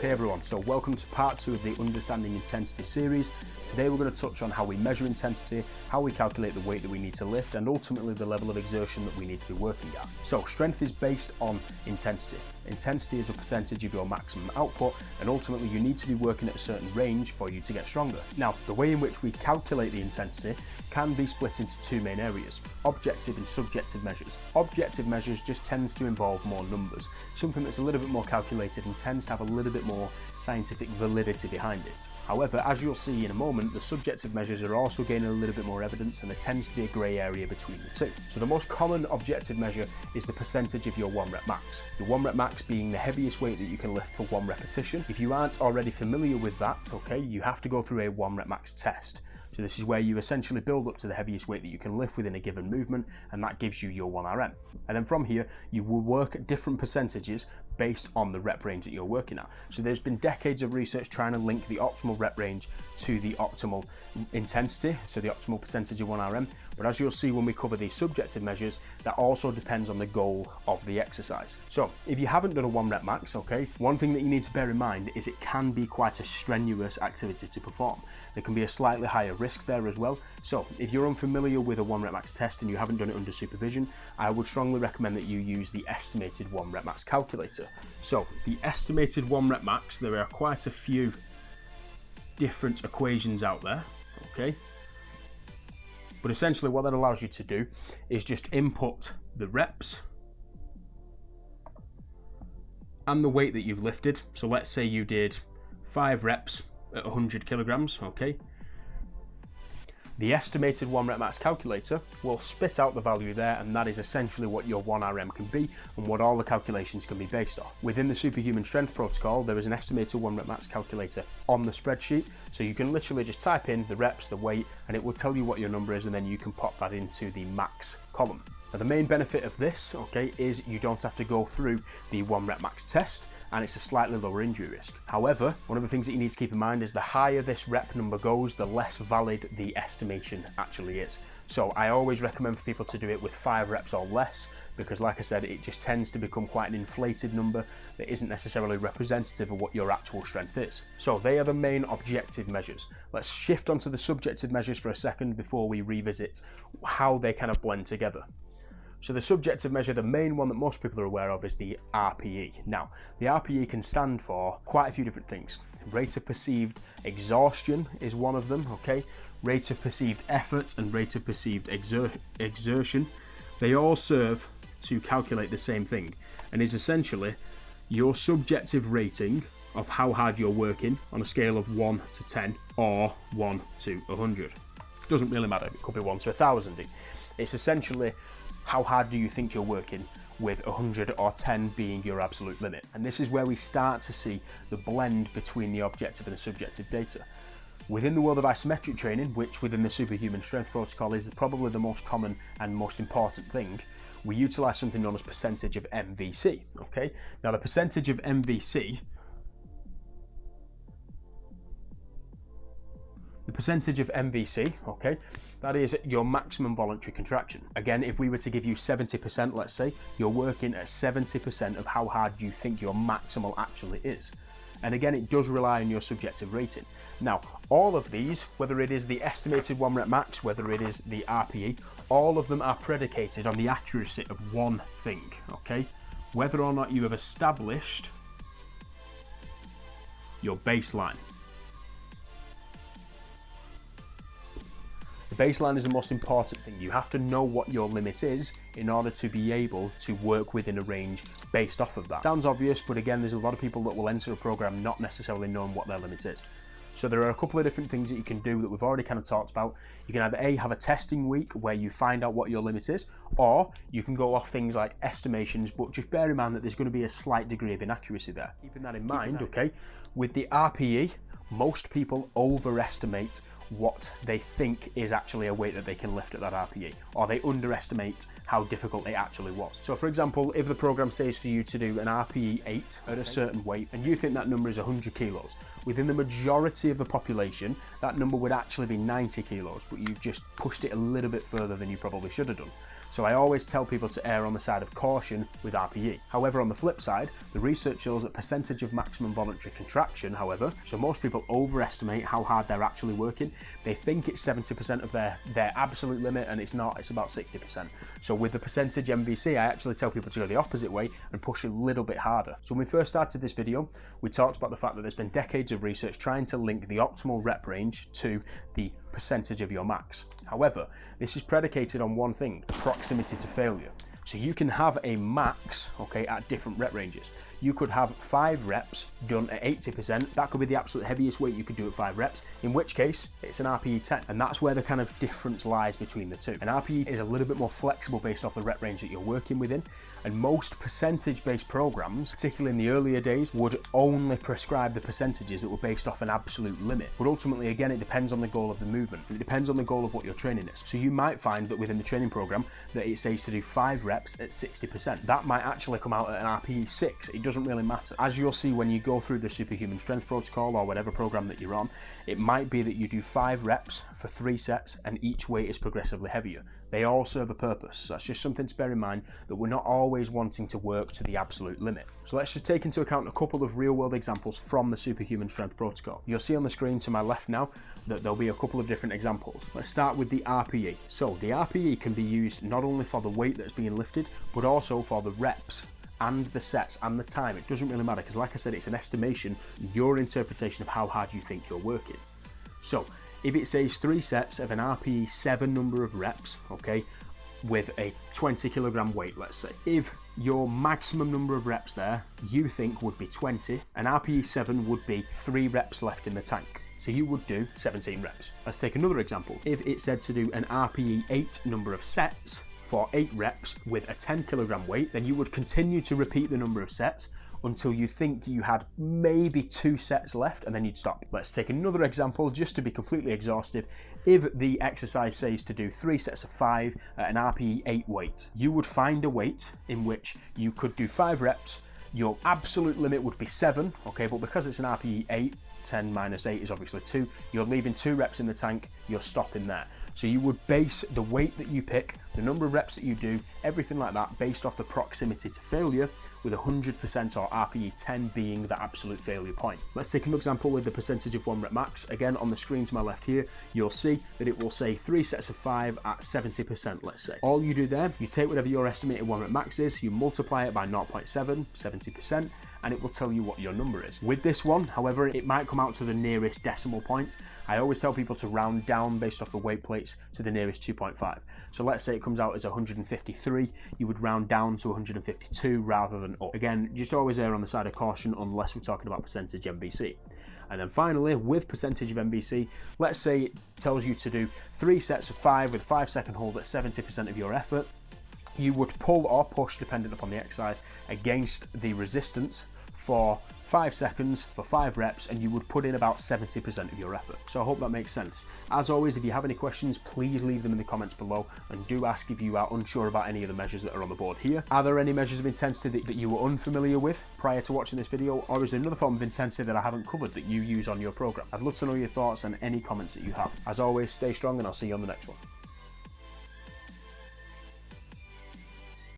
Okay everyone, so welcome to part 2 of the Understanding Intensity series. Today we're going to touch on how we measure intensity, how we calculate the weight that we need to lift, and ultimately the level of exertion that we need to be working at. So strength is based on intensity. Intensity is a percentage of your maximum output, and ultimately you need to be working at a certain range for you to get stronger. Now, the way in which we calculate the intensity can be split into two main areas: objective and subjective measures. Objective measures just tends to involve more numbers, something that's a little bit more calculated and tends to have a little bit more scientific validity behind it. However, as you'll see in a moment, the subjective measures are also gaining a little bit more evidence, and there tends to be a grey area between the two. So the most common objective measure is the percentage of your 1 rep max. Your 1 rep max being the heaviest weight that you can lift for 1 repetition. If you aren't already familiar with that, okay, you have to go through a 1 rep max test. So this is where you essentially build up to the heaviest weight that you can lift within a given movement, and that gives you your 1RM. And then from here, you will work at different percentages based on the rep range that you're working at. So there's been decades of research trying to link the optimal rep range to the optimal intensity, so the optimal percentage of 1RM. But as you'll see when we cover these subjective measures, that also depends on the goal of the exercise. So if you haven't done a 1 rep max, okay, one thing that you need to bear in mind is it can be quite a strenuous activity to perform. There can be a slightly higher risk there as well. So if you're unfamiliar with a 1 rep max test and you haven't done it under supervision, I would strongly recommend that you use the estimated 1 rep max calculator. So the estimated 1 rep max, there are quite a few different equations out there, okay? But essentially what that allows you to do is just input the reps and the weight that you've lifted. So let's say you did 5 reps at 100 kilograms, okay? The estimated 1 rep max calculator will spit out the value there, and that is essentially what your 1RM can be and what all the calculations can be based off. Within the superhuman strength protocol, there is an estimated 1 rep max calculator on the spreadsheet, so you can literally just type in the reps, the weight, and it will tell you what your number is, and then you can pop that into the max column. Now the main benefit of this, okay, is you don't have to go through the 1 rep max test, and it's a slightly lower injury risk. However, one of the things that you need to keep in mind is the higher this rep number goes, the less valid the estimation actually is. So I always recommend for people to do it with 5 reps or less, because like I said, it just tends to become quite an inflated number that isn't necessarily representative of what your actual strength is. So they are the main objective measures. Let's shift onto the subjective measures for a second before we revisit how they kind of blend together. So the subjective measure, the main one that most people are aware of, is the RPE. Now, the RPE can stand for quite a few different things. Rate of perceived exhaustion is one of them, okay? Rate of perceived effort and rate of perceived exertion. They all serve to calculate the same thing, and is essentially your subjective rating of how hard you're working on a scale of 1 to 10 or 1 to 100. Doesn't really matter, it could be 1 to 1,000. It's essentially how hard do you think you're working, with 100 or 10 being your absolute limit. And this is where we start to see the blend between the objective and the subjective data. Within the world of isometric training, which within the superhuman strength protocol is probably the most common and most important thing, we utilize something known as percentage of MVC, okay? Now the percentage of MVC, okay, that is your maximum voluntary contraction. Again, if we were to give you 70%, let's say, you're working at 70% of how hard you think your maximal actually is. And again, it does rely on your subjective rating. Now, all of these, whether it is the estimated 1 rep max, whether it is the RPE, all of them are predicated on the accuracy of one thing, okay? Whether or not you have established your baseline. The baseline is the most important thing. You have to know what your limit is in order to be able to work within a range based off of that. Sounds obvious, but again, there's a lot of people that will enter a program not necessarily knowing what their limit is. So there are a couple of different things that you can do that we've already kind of talked about. You can either A, have a testing week where you find out what your limit is, or you can go off things like estimations, but just bear in mind that there's going to be a slight degree of inaccuracy there. Keeping that in mind, okay, with the RPE, most people overestimate what they think is actually a weight that they can lift at that RPE, or they underestimate how difficult it actually was. So for example, if the program says for you to do an RPE 8 at a certain weight, and you think that number is 100 kilos, within the majority of the population, that number would actually be 90 kilos, but you've just pushed it a little bit further than you probably should have done. So I always tell people to err on the side of caution with RPE. However, on the flip side, the research shows that percentage of maximum voluntary contraction, however, so most people overestimate how hard they're actually working. They think it's 70% of their absolute limit, and it's not, it's about 60%. So with the percentage MVC, I actually tell people to go the opposite way and push a little bit harder. So when we first started this video, we talked about the fact that there's been decades of research trying to link the optimal rep range to the percentage of your max. However, this is predicated on one thing: proximity to failure. So you can have a max, okay, at different rep ranges. You could have 5 reps done at 80%. That could be the absolute heaviest weight you could do at 5 reps, in which case it's an RPE 10. And that's where the kind of difference lies between the two. An RPE is a little bit more flexible based off the rep range that you're working within. And most percentage-based programs, particularly in the earlier days, would only prescribe the percentages that were based off an absolute limit. But ultimately, again, it depends on the goal of the movement. It depends on the goal of what your training is. So you might find that within the training program that it says to do 5 reps at 60%. That might actually come out at an RPE 6. It doesn't really matter. As you'll see when you go through the Superhuman Strength Protocol or whatever program that you're on, it might be that you do 5 reps for 3 sets and each weight is progressively heavier. They all serve a purpose. So that's just something to bear in mind, that we're not always wanting to work to the absolute limit. So let's just take into account a couple of real world examples from the Superhuman Strength Protocol. You'll see on the screen to my left now that there'll be a couple of different examples. Let's start with the RPE. So the RPE can be used not only for the weight that's being lifted, but also for the reps and the sets and the time. It doesn't really matter, because like I said, it's an estimation, your interpretation of how hard you think you're working. So if it says 3 sets of an RPE 7 number of reps, okay, with a 20 kilogram weight, let's say, if your maximum number of reps there you think would be 20, an RPE 7 would be 3 reps left in the tank. So you would do 17 reps. Let's take another example. If it said to do an RPE 8 number of sets for 8 reps with a 10 kilogram weight, then you would continue to repeat the number of sets until you think you had maybe 2 sets left, and then you'd stop. Let's take another example just to be completely exhaustive. If the exercise says to do 3 sets of 5 at an RPE 8 weight, you would find a weight in which you could do 5 reps. Your absolute limit would be 7, okay, but because it's an RPE 8, 10 minus 8 is obviously 2, you're leaving 2 reps in the tank, you're stopping there. So you would base the weight that you pick, the number of reps that you do, everything like that based off the proximity to failure, with 100% or RPE 10 being the absolute failure point. Let's take an example with the percentage of 1 rep max. Again, on the screen to my left here, you'll see that it will say 3 sets of 5 at 70%, let's say. All you do there, you take whatever your estimated 1 rep max is, you multiply it by 0.7, 70%, and it will tell you what your number is. With this one, however, it might come out to the nearest decimal point. I always tell people to round down based off the weight plates to the nearest 2.5. So let's say it comes out as 153, you would round down to 152 rather than up. Again, just always err on the side of caution unless we're talking about percentage MVC. And then finally, with percentage of MVC, let's say it tells you to do 3 sets of 5 with a 5-second hold at 70% of your effort. You would pull or push, depending upon the exercise, against the resistance for 5 seconds for 5 reps, and you would put in about 70% of your effort. So I hope that makes sense. As always, if you have any questions, please leave them in the comments below, and do ask if you are unsure about any of the measures that are on the board here. Are there any measures of intensity that you were unfamiliar with prior to watching this video, or is there another form of intensity that I haven't covered that you use on your program? I'd love to know your thoughts and any comments that you have. As always, stay strong, and I'll see you on the next one.